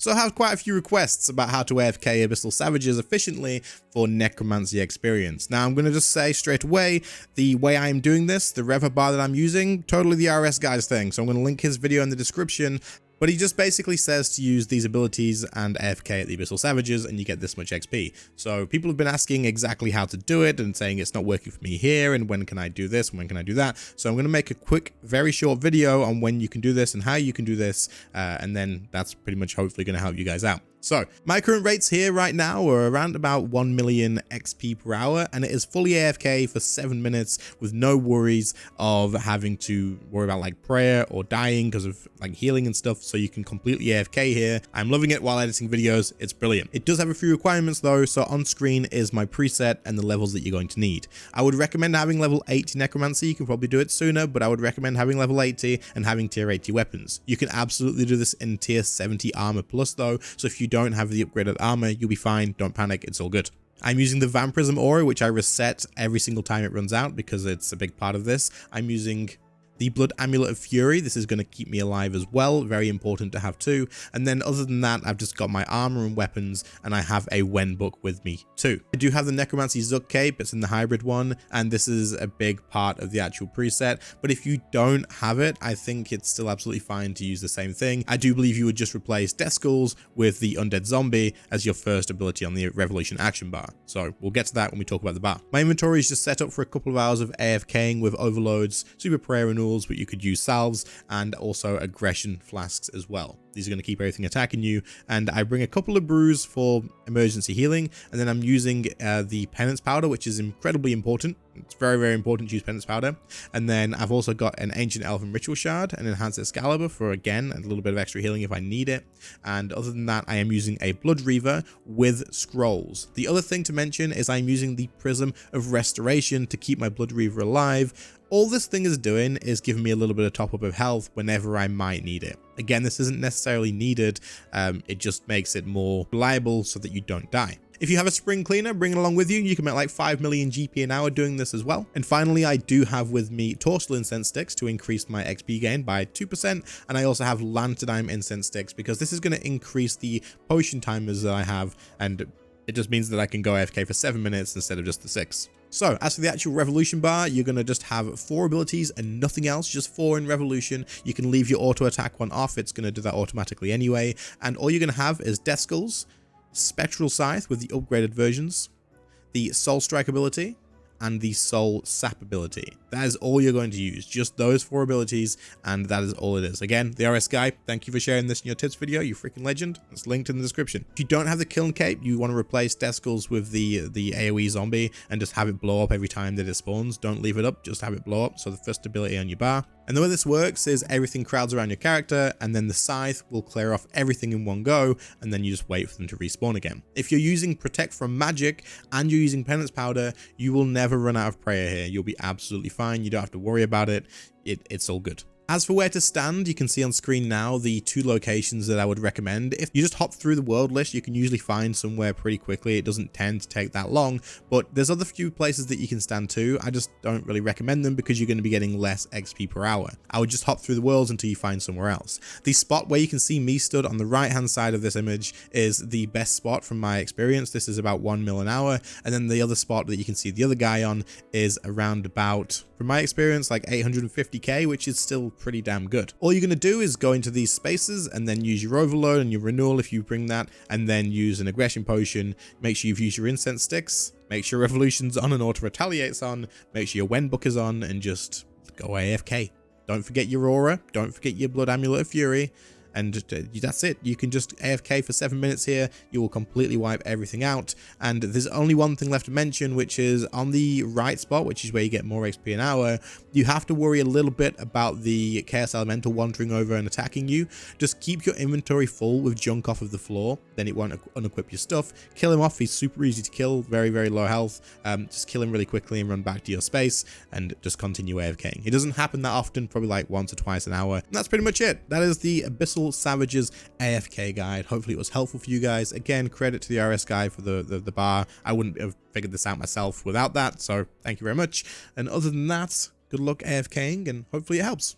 So I have quite a few requests about how to AFK Abyssal Savages efficiently for necromancy experience. Now I'm going to just say straight away, the way I am doing this, the Revo Bar that I'm using, totally the RS guy's thing. So I'm going to link his video in the description. But he just basically says to use these abilities and AFK at the Abyssal Savages and you get this much XP. So people have been asking exactly how to do it and saying it's not working for me here and when can I do this and when can I do that. So I'm going to make a quick, very short video on when you can do this and how you can do this. And then that's pretty much hopefully going to help you guys out. So my current rates here right now are around about 1 million XP per hour, and it is fully AFK for 7 minutes with no worries of having to worry about like prayer or dying because of like healing and stuff. So you can completely AFK here. I'm loving it while editing videos. It's brilliant. It does have a few requirements though. So on screen is my preset and the levels that you're going to need. I would recommend having level 80 necromancy. You can probably do it sooner, but I would recommend having level 80 and having tier 80 weapons. You can absolutely do this in tier 70 armor plus though. So if you don't have the upgraded armor, you'll be fine. Don't panic. It's all good. I'm using the Vampirism aura, which I reset every single time it runs out because it's a big part of this. I'm using the Blood Amulet of Fury. This is going to keep me alive as well. Very important to have too. And then other than that, I've just got my armor and weapons, and I have a Wen book with me too. I do have the Necromancy Zook cape. It's in the hybrid one, and this is a big part of the actual preset. But if you don't have it, I think it's still absolutely fine to use the same thing. I do believe you would just replace Death Skulls with the Undead Zombie as your first ability on the Revolution action bar. So we'll get to that when we talk about the bar. My inventory is just set up for a couple of hours of AFKing with overloads, super prayer renewals, but you could use salves and also aggression flasks as well. These are going to keep everything attacking you. And I bring a couple of brews for emergency healing. And then I'm using the penance powder, which is incredibly important. It's very, very important to use penance powder. And then I've also got an ancient elven ritual shard, an enhanced Excalibur for, again, a little bit of extra healing if I need it. And other than that, I am using a Blood Reaver with scrolls. The other thing to mention is I'm using the Prism of Restoration to keep my Blood Reaver alive. All this thing is doing is giving me a little bit of top up of health whenever I might need it. Again, this isn't necessarily needed. It just makes it more reliable so that you don't die. If you have a spring cleaner, bring it along with you. You can make like 5 million GP an hour doing this as well. And finally, I do have with me Torstal incense sticks to increase my XP gain by 2%. And I also have Lanternine incense sticks because this is going to increase the potion timers that I have. And it just means that I can go AFK for 7 minutes instead of just the 6. So as for the actual Revolution bar, you're going to just have 4 abilities and nothing else, just 4 in Revolution. You can leave your auto attack one off. It's going to do that automatically anyway. And all you're going to have is Death Skulls, Spectral Scythe with the upgraded versions, the Soul Strike ability, and the Soul Sap ability. That is all you're going to use, just those 4 abilities, and that is all it is. Again, the RS guy, thank you for sharing this in your tips video, you freaking legend. It's linked in the description. If you don't have the Kiln Cape, you want to replace Death Skulls with the AoE zombie and just have it blow up every time that it spawns. Don't leave it up, just have it blow up, so the first ability on your bar. And the way this works is everything crowds around your character, and then the Scythe will clear off everything in one go, and then you just wait for them to respawn again. If you're using Protect from Magic and you're using Penance Powder, you will never run out of prayer here. You'll be absolutely fine. You don't have to worry about it. It's all good. As for where to stand, you can see on screen now the 2 locations that I would recommend. If you just hop through the world list, you can usually find somewhere pretty quickly. It doesn't tend to take that long, but there's other few places that you can stand too. I just don't really recommend them because you're going to be getting less XP per hour. I would just hop through the worlds until you find somewhere else. The spot where you can see me stood on the right hand side of this image is the best spot from my experience. This is about 1 mil an hour. And then the other spot that you can see the other guy on is around about, from my experience, like 850k, which is still pretty damn good. All you're going to do is go into these spaces and then use your overload and your renewal if you bring that, and then use an aggression potion. Make sure you've used your incense sticks, make sure Revolution's on and auto retaliate's on, make sure your Wen book is on, and just go AFK. Don't forget your aura, don't forget your Blood Amulet of Fury, and that's it. You can just AFK for 7 minutes here. You will completely wipe everything out. And there's only one thing left to mention, which is on the right spot, which is where you get more XP an hour. You have to worry a little bit about the Chaos Elemental wandering over and attacking you. Just keep your inventory full with junk off of the floor. Then it won't unequip your stuff. Kill him off. He's super easy to kill. Very, very low health. Just kill him really quickly and run back to your space and just continue AFKing. It doesn't happen that often, probably like once or twice an hour. And that's pretty much it. That is the Abyssal Savages AFK guide. Hopefully it was helpful for you guys. Again, credit to the RS guy for the bar. I wouldn't have figured this out myself without that, so thank you very much. And other than that, good luck AFKing and hopefully it helps.